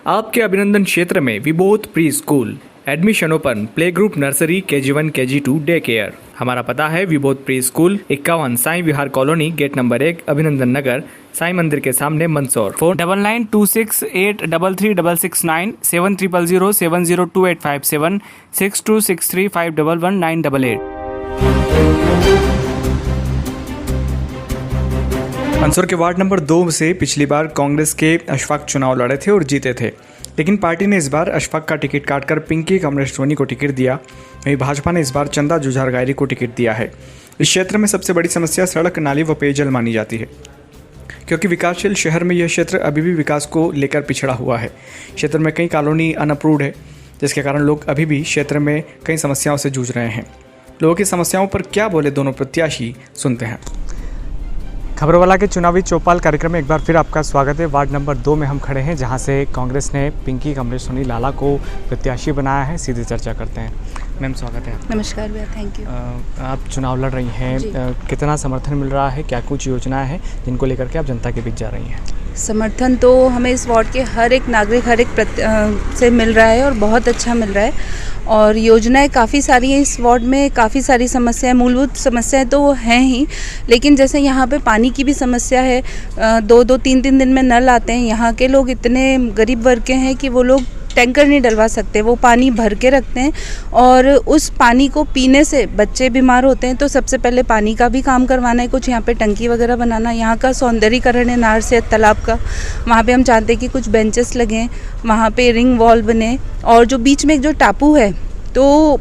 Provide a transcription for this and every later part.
आपके अभिनंदन क्षेत्र में Vibodh pre school, admission open, play group, nursery, KG1, KG2, day care. हमारा पता है Vibodh pre school 51 Sai Vihar colony, gate number 1, Abhinandan नगर, साई मंदिर के सामने, मंदसौर। फोन 9926833669 7000702857 6263511988। मंदसौर के वार्ड नंबर 2 से पिछली बार कांग्रेस के अशफाक चुनाव लड़े थे और जीते थे, लेकिन पार्टी ने इस बार अशफाक का टिकट काटकर पिंकी कमलेश सोनी को टिकट दिया। वहीं भाजपा ने इस बार चंदा जुझार गायरी को टिकट दिया है। इस क्षेत्र में सबसे बड़ी समस्या सड़क, नाली व पेयजल मानी जाती है, क्योंकि विकासशील शहर में यह क्षेत्र अभी भी विकास को लेकर पिछड़ा हुआ है। क्षेत्र में कई कॉलोनी अनअप्रूव्ड है, जिसके कारण लोग अभी भी क्षेत्र में कई समस्याओं से जूझ रहे हैं। लोगों की समस्याओं पर क्या बोले दोनों प्रत्याशी, सुनते हैं। खबरवाला के चुनावी चौपाल कार्यक्रम में एक बार फिर आपका स्वागत है। वार्ड नंबर 2 में हम खड़े हैं, जहां से कांग्रेस ने पिंकी कमलेश सोनी लाला को प्रत्याशी बनाया है। सीधी चर्चा करते हैं। मैम, स्वागत है। नमस्कार भैया, थैंक यू। आप चुनाव लड़ रही हैं, कितना समर्थन मिल रहा है, क्या कुछ योजनाएं हैं जिनको लेकर के आप जनता के बीच जा रही हैं? समर्थन तो हमें इस वार्ड के हर एक नागरिक, हर एक से मिल रहा है और बहुत अच्छा मिल रहा है। और योजनाएं काफ़ी सारी हैं इस वार्ड में, काफ़ी सारी समस्याएं, मूलभूत समस्याएं तो हैं ही, लेकिन जैसे यहाँ पे पानी की भी समस्या है। 2-2, 3-3 दिन में नल आते हैं। यहाँ के लोग इतने गरीब वर्ग के हैं कि वो लोग टैंकर नहीं डलवा सकते, वो पानी भर के रखते हैं और उस पानी को पीने से बच्चे बीमार होते हैं। तो सबसे पहले पानी का भी काम करवाना है, कुछ यहाँ पे टंकी वगैरह बनाना। यहाँ का सौंदर्यीकरण है नार से तालाब का, वहाँ पे हम चाहते हैं कि कुछ बेंचेस लगें, वहाँ पे रिंग वॉल बने, और जो बीच में एक जो टापू है, तो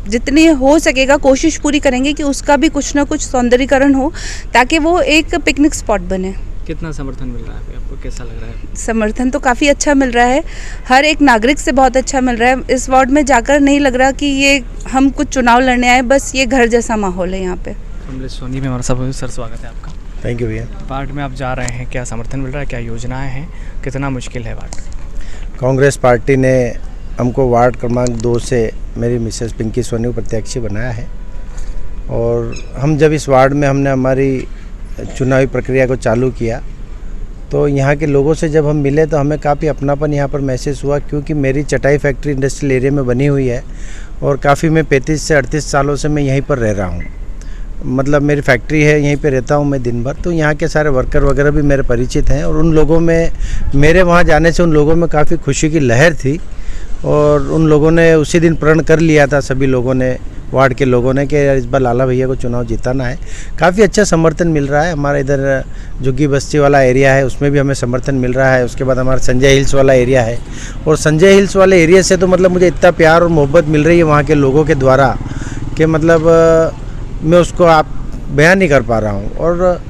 जितनी हो सकेगा कोशिश पूरी करेंगे कि उसका भी कुछ ना कुछ सौंदर्यीकरण हो, ताकि वो एक पिकनिक स्पॉट बने। कितना समर्थन मिल रहा है आपको, कैसा लग रहा है? समर्थन तो काफ़ी अच्छा मिल रहा है, हर एक नागरिक से बहुत अच्छा मिल रहा है। इस वार्ड में जाकर नहीं लग रहा कि ये हम कुछ चुनाव लड़ने आए, बस ये घर जैसा माहौल है यहाँ पे। कमलेश सोनी में हमारा सब सर स्वागत है आपका। थैंक यू भैया। वार्ड में आप जा रहे हैं, क्या समर्थन मिल रहा है, क्या योजनाएं हैं, कितना मुश्किल है वार्ड? कांग्रेस पार्टी ने हमको वार्ड क्रमांक 2 से मेरी मिसेस पिंकी सोनी को प्रत्याशी बनाया है, और हम जब इस वार्ड में हमने हमारी चुनावी प्रक्रिया को चालू किया तो यहाँ के लोगों से जब हम मिले तो हमें काफ़ी अपनापन यहाँ पर महसूस हुआ, क्योंकि मेरी चटाई फैक्ट्री इंडस्ट्रियल एरिया में बनी हुई है और काफ़ी मैं 35 से 38 सालों से मैं यहीं पर रह रहा हूँ। मतलब मेरी फैक्ट्री है, यहीं पे रहता हूँ मैं दिन भर। तो यहाँ के सारे वर्कर वगैरह भी मेरे परिचित हैं, और उन लोगों में, मेरे वहाँ जाने से उन लोगों में काफ़ी खुशी की लहर थी, और उन लोगों ने उसी दिन प्रण कर लिया था, सभी लोगों ने, वार्ड के लोगों ने, कि इस बार लाला भैया को चुनाव जिताना है। काफ़ी अच्छा समर्थन मिल रहा है। हमारा इधर झुग्गी बस्ती वाला एरिया है, उसमें भी हमें समर्थन मिल रहा है। उसके बाद हमारा संजय हिल्स वाला एरिया है, और संजय हिल्स वाले एरिया से तो मतलब मुझे इतना प्यार और मोहब्बत मिल रही है वहाँ के लोगों के द्वारा कि मतलब मैं उसको आप बयान नहीं कर पा रहा हूँ। और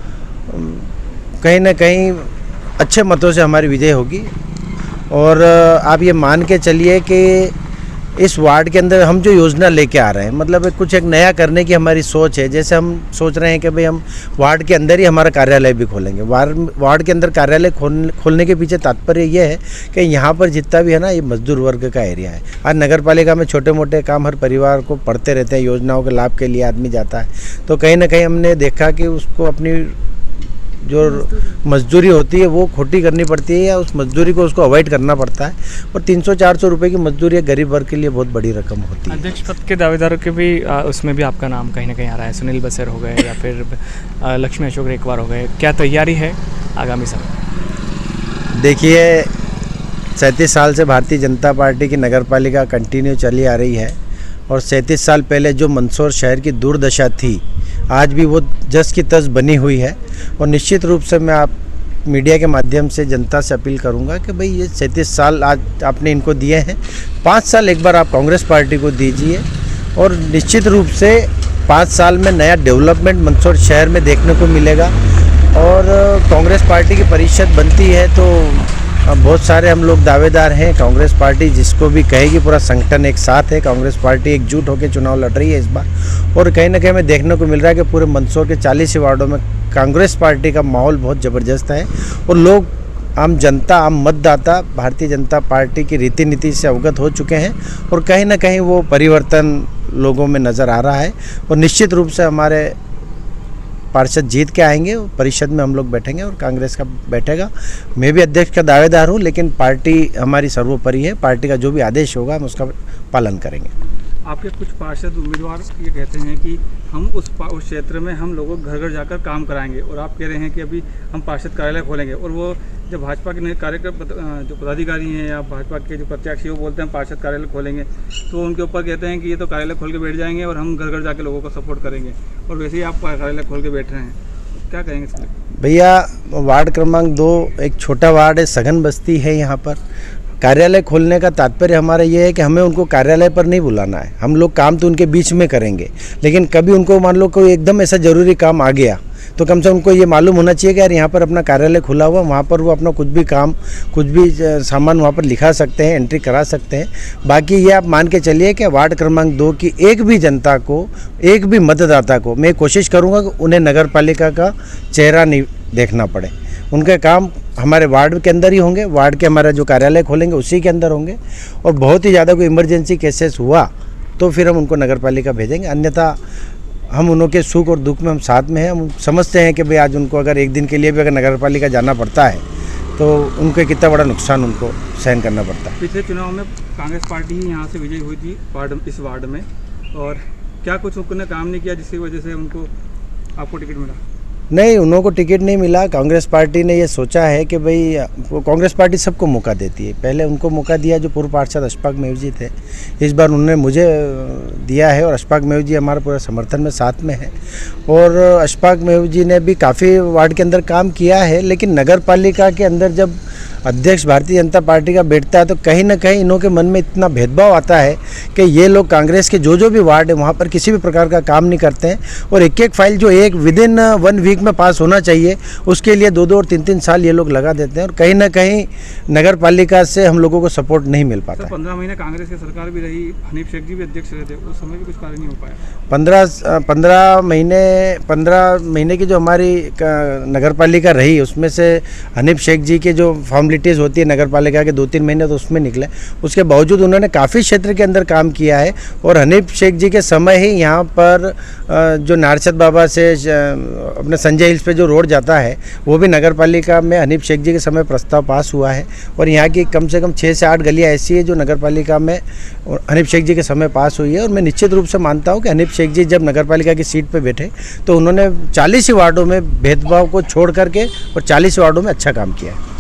कहीं ना कहीं अच्छे मतों से हमारी विजय होगी। और आप ये मान के चलिए कि इस वार्ड के अंदर हम जो योजना लेके आ रहे हैं, मतलब कुछ एक नया करने की हमारी सोच है। जैसे हम सोच रहे हैं कि भाई हम वार्ड के अंदर ही हमारा कार्यालय भी खोलेंगे। वार्ड के अंदर कार्यालय खोलने के पीछे तात्पर्य ये है कि यहाँ पर जितना भी है ना, ये मजदूर वर्ग का एरिया है। आज नगर पालिका में छोटे मोटे काम हर परिवार को पड़ते रहते हैं, योजनाओं के लाभ के लिए आदमी जाता है। तो कहीं ना कहीं हमने देखा कि उसको अपनी जो मजदूरी होती है वो खोटी करनी पड़ती है, या उस मजदूरी को उसको अवॉइड करना पड़ता है। और 300-400 रुपये की मजदूरी गरीब वर्ग के लिए बहुत बड़ी रकम होती है। अध्यक्ष पद के दावेदारों के भी उसमें भी आपका नाम कहीं ना कहीं आ रहा है। सुनील बसेर हो गए, या फिर लक्ष्मी अशोक रेखवार हो गए। क्या तैयारी है आगामी समय? देखिए, 37 साल से भारतीय जनता पार्टी की नगर पालिका कंटिन्यू चली आ रही है, और 37 साल पहले जो मंदसौर शहर की दुर्दशा थी, आज भी वो जस की तस बनी हुई है। और निश्चित रूप से मैं आप मीडिया के माध्यम से जनता से अपील करूंगा कि भाई ये 37 साल आज आपने इनको दिए हैं, 5 साल एक बार आप कांग्रेस पार्टी को दीजिए, और निश्चित रूप से 5 साल में नया डेवलपमेंट मंदसौर शहर में देखने को मिलेगा। और कांग्रेस पार्टी की परिषद बनती है तो बहुत सारे हम लोग दावेदार हैं। कांग्रेस पार्टी जिसको भी कहेगी, पूरा संगठन एक साथ है। कांग्रेस पार्टी एकजुट होकर चुनाव लड़ रही है इस बार, और कहीं ना कहीं हमें देखने को मिल रहा है कि पूरे मंदसौर के 40 वार्डों में कांग्रेस पार्टी का माहौल बहुत ज़बरदस्त है, और लोग, आम जनता, आम मतदाता भारतीय जनता पार्टी की रीति नीति से अवगत हो चुके हैं, और कहीं ना कहीं वो परिवर्तन लोगों में नज़र आ रहा है। और निश्चित रूप से हमारे पार्षद जीत के आएंगे, परिषद में हम लोग बैठेंगे और कांग्रेस का बैठेगा। मैं भी अध्यक्ष का दावेदार हूँ, लेकिन पार्टी हमारी सर्वोपरि है। पार्टी का जो भी आदेश होगा हम उसका पालन करेंगे। आपके कुछ पार्षद उम्मीदवार ये कहते हैं कि हम उस क्षेत्र में हम लोगों को घर घर जाकर काम कराएंगे, और आप कह रहे हैं कि अभी हम पार्षद कार्यालय खोलेंगे। और वो जब भाजपा के नए कार्यक्रम जो पदाधिकारी हैं या भाजपा के जो प्रत्याशी वो बोलते हैं पार्षद कार्यालय खोलेंगे, तो उनके ऊपर कहते हैं कि ये तो कार्यालय खोल के बैठ जाएंगे और हम घर घर जाके लोगों को सपोर्ट करेंगे, और वैसे ही आप कार्यालय खोल के बैठ रहे हैं। क्या कहेंगे इसमें? भैया, वार्ड क्रमांक 2 एक छोटा वार्ड है, सघन बस्ती है। यहाँ पर कार्यालय खोलने का तात्पर्य हमारा ये है कि हमें उनको कार्यालय पर नहीं बुलाना है। हम लोग काम तो उनके बीच में करेंगे, लेकिन कभी उनको मान लो कोई एकदम ऐसा ज़रूरी काम आ गया तो कम से कम उनको ये मालूम होना चाहिए कि यार यहाँ पर अपना कार्यालय खुला हुआ, वहाँ पर वो अपना कुछ भी काम, कुछ भी सामान वहाँ पर लिखा सकते हैं, एंट्री करा सकते हैं। बाकी ये आप मान के चलिए कि वार्ड क्रमांक 2 की एक भी जनता को, एक भी मतदाता को मैं कोशिश करूँगा कि उन्हें नगर पालिका का चेहरा नहीं देखना पड़े। उनके काम हमारे वार्ड के अंदर ही होंगे, वार्ड के हमारा जो कार्यालय खोलेंगे उसी के अंदर होंगे, और बहुत ही ज़्यादा कोई इमरजेंसी केसेस हुआ तो फिर हम उनको नगर पालिका भेजेंगे। अन्यथा हम उनके सुख और दुख में हम साथ में हैं। हम समझते हैं कि भाई आज उनको अगर एक दिन के लिए भी अगर नगर पालिका जाना पड़ता है तो उनको कितना बड़ा नुकसान उनको सहन करना पड़ता है। पिछले चुनाव में कांग्रेस पार्टी ही यहाँ से विजयी हुई थी इस वार्ड में, और क्या कुछ उन्होंने काम नहीं किया जिसकी वजह से उनको आपको टिकट मिला? नहीं, उन लोगों को टिकट नहीं मिला। कांग्रेस पार्टी ने ये सोचा है कि भाई कांग्रेस पार्टी सबको मौका देती है। पहले उनको मौका दिया जो पूर्व पार्षद अशफाक मेहवी जी थे, इस बार उन्होंने मुझे दिया है, और अशफाक मेहवी जी हमारा पूरा समर्थन में साथ में है। और अशफाक मेहवी जी ने भी काफ़ी वार्ड के अंदर काम किया है, लेकिन नगर पालिका के अंदर जब अध्यक्ष भारतीय जनता पार्टी का बैठता है तो कहीं ना कहीं इन्हों के मन में इतना भेदभाव आता है कि ये लोग कांग्रेस के जो भी वार्ड है वहाँ पर किसी भी प्रकार का काम नहीं करते हैं, और एक एक फाइल जो एक विदिन 1 वीक में पास होना चाहिए उसके लिए 2-2 और 3-3 साल ये लोग लगा देते हैं, और कहीं ना कहीं नगर पालिका से हम लोगों को सपोर्ट नहीं मिल पाता। 15 महीने कांग्रेस की सरकार भी रही, हनीफ शेख जी भी अध्यक्ष रहे थे, उस समय भी कुछ कार्य नहीं हो पाया। 15 महीने की जो हमारी नगर पालिका रही उसमें से हनीफ शेख जी के जो फॉर्मेलिटीज़ होती है नगर पालिका के 2-3 महीने तो उसमें निकले। उसके बावजूद उन्होंने काफ़ी क्षेत्र के अंदर काम किया है, और हनीफ शेख जी के समय ही यहाँ पर जो नारचद बाबा से अपने संजय हिल्स पे जो रोड जाता है वो भी नगर पालिका में हनीफ शेख जी के समय प्रस्ताव पास हुआ है, और यहाँ की कम से कम 6 से 8 गलियाँ ऐसी है जो नगर पालिका में हनीफ शेख जी के समय पास हुई है। और मैं निश्चित रूप से मानता हूँ कि हनीफ शेख जी जब नगर पालिका की सीट पर बैठे तो उन्होंने 40 वार्डों में भेदभाव को छोड़ करके और 40 वार्डों में अच्छा काम किया है।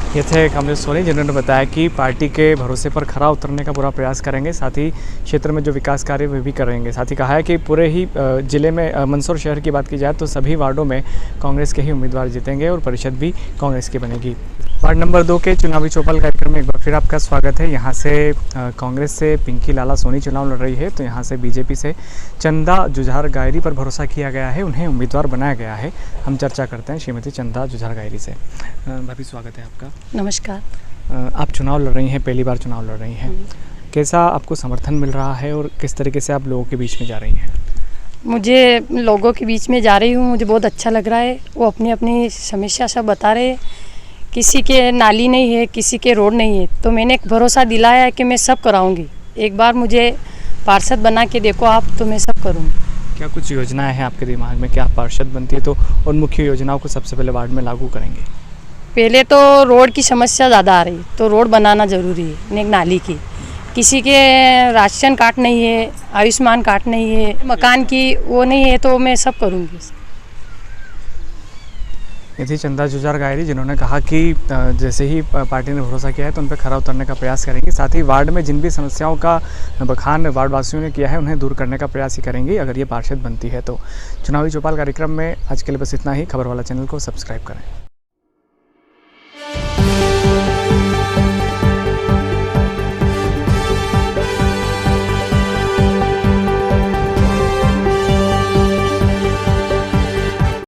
ये थे कमलेश सोनी, जिन्होंने बताया कि पार्टी के भरोसे पर खरा उतरने का पूरा प्रयास करेंगे, साथ ही क्षेत्र में जो विकास कार्य वे भी करेंगे। साथ ही कहा है कि पूरे ही जिले में मंदसौर शहर की बात की जाए तो सभी वार्डों में कांग्रेस के ही उम्मीदवार जीतेंगे और परिषद भी कांग्रेस की बनेगी। वार्ड नंबर 2 के चुनावी चौपाल कार्यक्रम में एक बार फिर आपका स्वागत है। यहाँ से कांग्रेस से पिंकी लाला सोनी चुनाव लड़ रही है, तो यहाँ से बीजेपी से चंदा जुझार गायरी पर भरोसा किया गया है, उन्हें उम्मीदवार बनाया गया है। हम चर्चा करते हैं श्रीमती चंदा जुझार गायरी से। भाभी, स्वागत है आपका। नमस्कार। आप चुनाव लड़ रही हैं, पहली बार चुनाव लड़ रही हैं, कैसा आपको समर्थन मिल रहा है और किस तरीके से आप लोगों के बीच में जा रही हैं? मुझे लोगों के बीच में जा रही हूँ, मुझे बहुत अच्छा लग रहा है। वो अपनी अपनी समस्या सब बता रहे हैं। किसी के नाली नहीं है, किसी के रोड नहीं है, तो मैंने एक भरोसा दिलाया है कि मैं सब कराऊंगी। एक बार मुझे पार्षद बना के देखो आप, तो मैं सब करूंगी। क्या कुछ योजनाएं हैं आपके दिमाग में कि आप पार्षद बनती है तो उन मुख्य योजनाओं को सबसे पहले वार्ड में लागू करेंगे? पहले तो रोड की समस्या ज़्यादा आ रही, तो रोड बनाना ज़रूरी है। एक नाली की, किसी के राशन कार्ड नहीं है, आयुष्मान कार्ड नहीं है, मकान की वो नहीं है, तो मैं सब करूँगी। ये थी चंदा जुझार गायरी, जिन्होंने कहा कि जैसे ही पार्टी ने भरोसा किया है तो उन पर खरा उतरने का प्रयास करेंगे। साथ ही वार्ड में जिन भी समस्याओं का बखान वार्ड वासियों ने किया है उन्हें दूर करने का प्रयास ही करेंगे अगर ये पार्षद बनती है तो। चुनावी चौपाल कार्यक्रम में आज के लिए बस इतना ही। खबर वाला चैनल को सब्सक्राइब करें।